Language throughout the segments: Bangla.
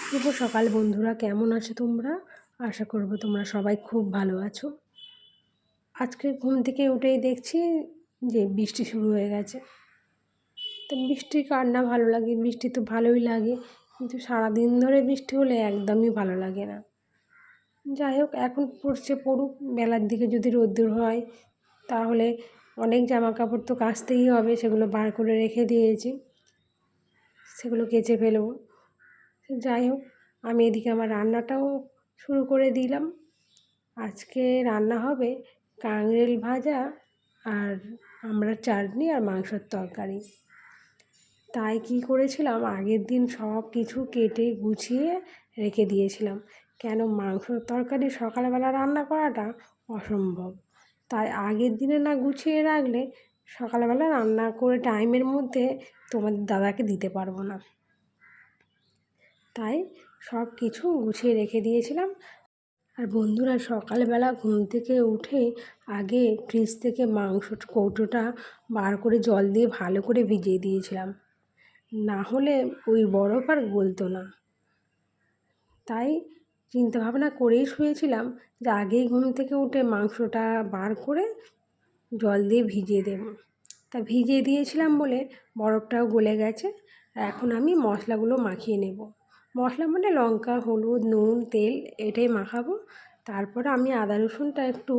শুভ সকাল বন্ধুরা, কেমন আছো তোমরা? আশা করব তোমরা সবাই খুব ভালো আছো। আজকে ঘুম থেকে উঠেই দেখছি যে বৃষ্টি শুরু হয়ে গেছে। তো বৃষ্টি কার না ভালো লাগে, বৃষ্টি তো ভালোই লাগে, কিন্তু সারাদিন ধরে বৃষ্টি হলে একদমই ভালো লাগে না। যাই হোক, এখন পড়ছে পড়ুক, বেলার দিকে যদি রোদ্দুর হয় তাহলে অনেক জামা কাপড় তো কাচতেই হবে, সেগুলো বার করে রেখে দিয়েছি, সেগুলো কেচে ফেলবো। যাই হোক, আমি এদিকে আমার রান্নাটাও শুরু করে দিলাম। আজকে রান্না হবে কাঁকরোল ভাজা আর আমড়ার চাটনি আর মাংসের তরকারি। তাই কি করেছিলাম, আগের দিন সব কিছু কেটে গুছিয়ে রেখে দিয়েছিলাম, কেন মাংসের তরকারি সকালবেলা রান্না করাটা অসম্ভব। তাই আগের দিনে না গুছিয়ে রাখলে সকালবেলা রান্না করে টাইমের মধ্যে তোমাদের দাদাকে দিতে পারবো না। তাই সব কিছু গুছিয়ে রেখে দিয়েছিলাম। আর বন্ধুরা, সকালবেলা ঘুম থেকে উঠে আগে ফ্রিজ থেকে মাংস কৌটোটা বার করে জল দিয়ে ভালো করে ভিজিয়ে দিয়েছিলাম, না হলে ওই বরফ আর গলতো না। তাই চিন্তা ভাবনা করেই শুয়েছিলাম যে আগেই ঘুম থেকে উঠে মাংসটা বার করে জল দিয়ে ভিজিয়ে দেব। তা ভিজিয়ে দিয়েছিলাম বলে বরফটাও গলে গেছে। এখন আমি মশলাগুলো মাখিয়ে নেব। মশলা মানে লঙ্কা, হলুদ, নুন, তেল এটাই মাখাবো। তারপরে আমি আদা রসুনটা একটু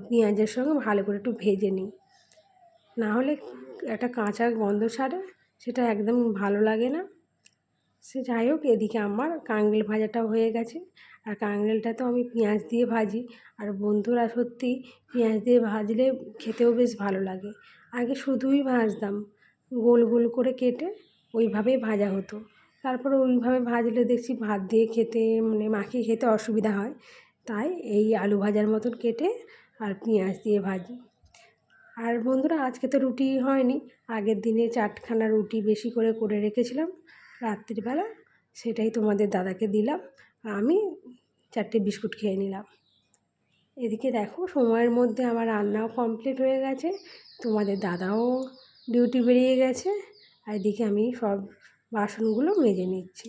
পেঁয়াজের সঙ্গে ভালো করে একটু ভেজে নিই, না হলে একটা কাঁচা গন্ধ ছাড়ে, সেটা একদম ভালো লাগে না। সে যাই হোক, এদিকে আমার কাঁকরোল ভাজাটাও হয়ে গেছে। আর কাঁকরোলটা তো আমি পেঁয়াজ দিয়ে ভাজি, আর বন্ধুরা সত্যি পেঁয়াজ দিয়ে ভাজলে খেতেও বেশ ভালো লাগে। আগে শুধুই ভাজতাম, গোল গোল করে কেটে ওইভাবেই ভাজা হতো। তারপরে ওইভাবে ভাজলে দেখছি ভাত দিয়ে খেতে, মানে মাখিয়ে খেতে অসুবিধা হয়। তাই এই আলু ভাজার মতন কেটে আর পেঁয়াজ দিয়ে ভাজি। আর বন্ধুরা, আজকে তো রুটি হয়নি, আগের দিনে 4খানা রুটি বেশি করে করে রেখেছিলাম রাত্রিবেলা, সেটাই তোমাদের দাদাকে দিলাম, আর আমি 4টে বিস্কুট খেয়ে নিলাম। এদিকে দেখো, সময়ের মধ্যে আমার রান্নাও কমপ্লিট হয়ে গেছে, তোমাদের দাদাও ডিউটি বেরিয়ে গেছে, আর এদিকে আমি সব বাসনগুলো মেজে নিচ্ছি।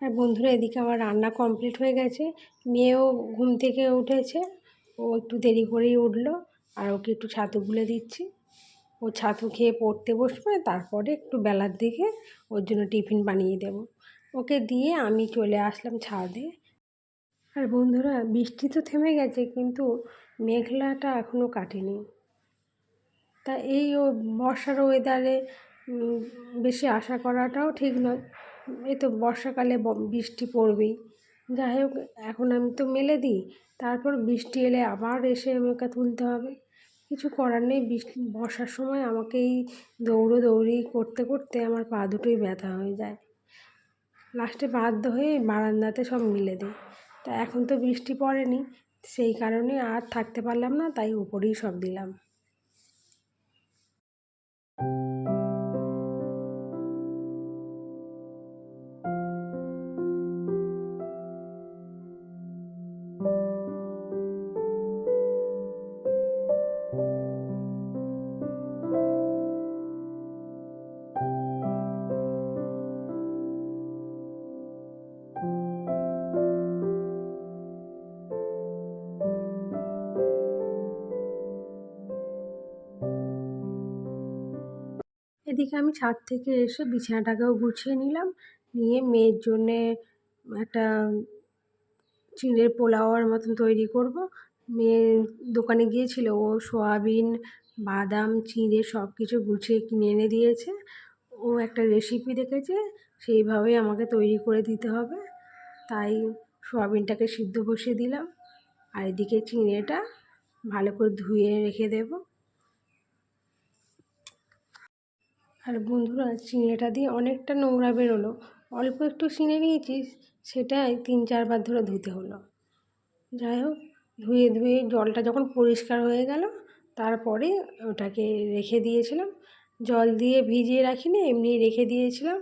আর বন্ধুরা, এদিকে আমার রান্না কমপ্লিট হয়ে গেছে, মেয়েও ঘুম থেকে উঠেছে, ও একটু দেরি করেই উঠলো, আর ওকে একটু ছাতু গুলে দিচ্ছি। ও ছাতু খেয়ে পড়তে বসবে, তারপরে একটু বেলার দিকে ওর জন্য টিফিন বানিয়ে দেব। ওকে দিয়ে আমি চলে আসলাম ছাদে। আর বন্ধুরা, বৃষ্টি তো থেমে গেছে, কিন্তু মেঘলাটা এখনও কাটেনি। তা এই বর্ষার ওয়েদারে বেশি আশা করাটাও ঠিক নয়। এই তো বর্ষাকালে বৃষ্টি পড়বেই। যাই হোক, এখন আমি তো মেলে দিই, তারপর বৃষ্টি এলে আবার এসে আমাকে তুলতে হবে। কিছু করার নেই, বর্ষার সময় আমাকে এই দৌড়ি করতে করতে আমার পা দুটোই ব্যথা হয়ে যায়। লাস্টে বাধ্য হয়ে বারান্দাতে সব মিলে দিই। তা এখন তো বৃষ্টি পড়েনি, সেই কারণে আর থাকতে পারলাম না, তাই উপরেই সব দিলাম। এদিকে আমি ছাদ থেকে এসে বিছানাটাকেও গুছিয়ে নিলাম, নিয়ে মেয়ের জন্যে একটা চিঁড়ের পোলাওয়ার মতন তৈরি করব। মেয়ে দোকানে গিয়েছিল, ও সয়াবিন, বাদাম, চিঁড়ে সব কিছু গুছিয়ে কিনে এনে দিয়েছে। ও একটা রেসিপি দেখেছে, সেইভাবেই আমাকে তৈরি করে দিতে হবে। তাই সয়াবিনটাকে সিদ্ধ বসিয়ে দিলাম, আর এদিকে চিঁড়েটা ভালো করে ধুয়ে রেখে দেবো। আর বন্ধুরা, চিঁড়েটা দিয়ে অনেকটা নোংরা বেরোলো, অল্প একটু চিনে নিয়েছি, সেটাই 3-4 বার ধরে ধুতে হলো। যাই হোক, ধুয়ে ধুয়ে জলটা যখন পরিষ্কার হয়ে গেল, তারপরে ওটাকে রেখে দিয়েছিলাম। জল দিয়ে ভিজিয়ে রাখিনি, এমনি রেখে দিয়েছিলাম।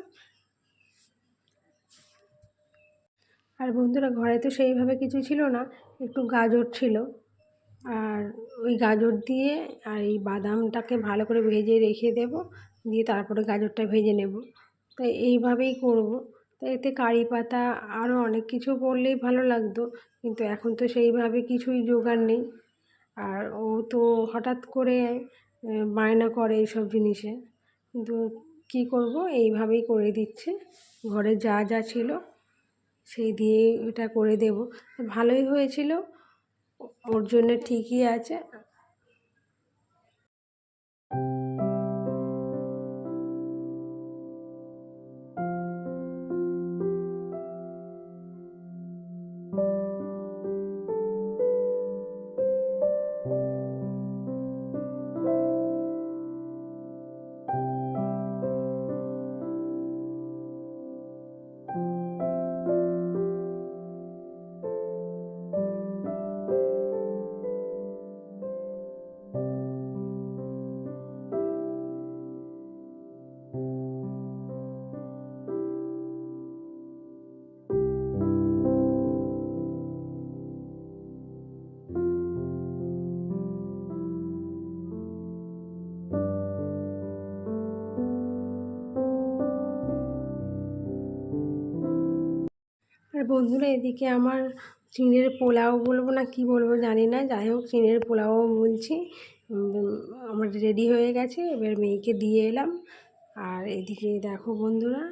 আর বন্ধুরা, ঘরে তো সেইভাবে কিছু ছিল না, একটু গাজর ছিল, আর ওই গাজর দিয়ে আর এই বাদামটাকে ভালো করে ভেজে রেখে দেব, দিয়ে তারপরে গাজরটা ভেজে নেব। তো এইভাবেই করব। তো এতে কারি পাতা আরও অনেক কিছু পড়লেই ভালো লাগতো, কিন্তু এখন তো সেইভাবে কিছুই জোগাড় নেই। আর ও তো হঠাৎ করে বায়না করে এইসব জিনিসে, কিন্তু কী করব, এইভাবেই করে দিচ্ছে। ঘরে যা যা ছিল সেই দিয়েই এটা করে দেব। ভালোই হয়েছিল, ওর জন্যে ঠিকই আছে। আর বন্ধুরা, এদিকে আমার চিঁড়ের পোলাও বলবো না কি বলবো জানি না, যাই হোক চিঁড়ের পোলাও বলছি। আমার রেডি হয়ে গেছে, এবার মেয়েকে দিয়ে এলাম। আর এদিকে দেখো বন্ধুরা,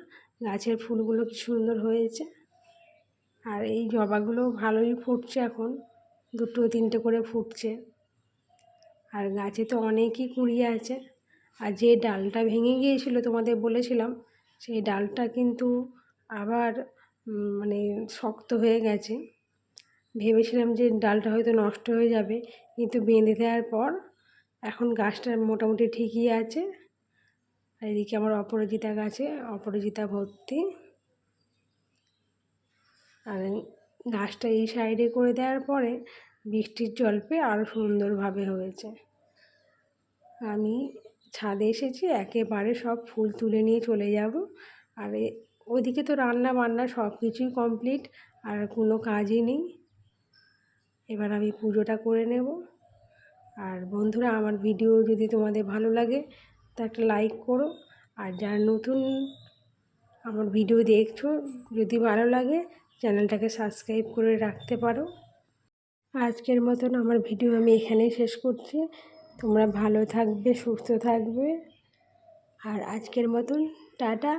গাছের ফুলগুলো কি সুন্দর হয়েছে। আর এই জবাগুলো ভালোই ফুটছে এখন, 2-3টে করে ফুটছে। আর গাছে তো অনেকই কুঁড়ি আছে। আর যে ডালটা ভেঙে গিয়েছিল তোমাদের বলেছিলাম, সেই ডালটা কিন্তু আবার মানে শক্ত হয়ে গেছে। ভেবেছিলাম যে ডালটা হয়তো নষ্ট হয়ে যাবে, কিন্তু বেঁধে দেওয়ার পর এখন গাছটা মোটামুটি ঠিকই আছে। আর এদিকে আমার অপরাজিতা গাছে অপরাজিতা ভর্তি। আর গাছটা এই সাইডে করে দেওয়ার পরে বৃষ্টির জল পেয়ে আরও সুন্দরভাবে হয়েছে। আমি ছাদে এসেছি, একেবারে সব ফুল তুলে নিয়ে চলে যাব। আর ওইদিকে তো রান্না বান্না সব কিছুই কমপ্লিট, আর কোনো কাজই নেই। এবার আমি পুজোটা করে নেব। আর বন্ধুরা, আমার ভিডিও যদি তোমাদের ভালো লাগে তো একটা লাইক করো। আর যারা নতুন আমার ভিডিও দেখছো, যদি ভালো লাগে চ্যানেলটাকে সাবস্ক্রাইব করে রাখতে পারো। আজকের মতন আমার ভিডিও আমি এখানেই শেষ করছি। তোমরা ভালো থাকবে, সুস্থ থাকবে। আর আজকের মতন টাটা।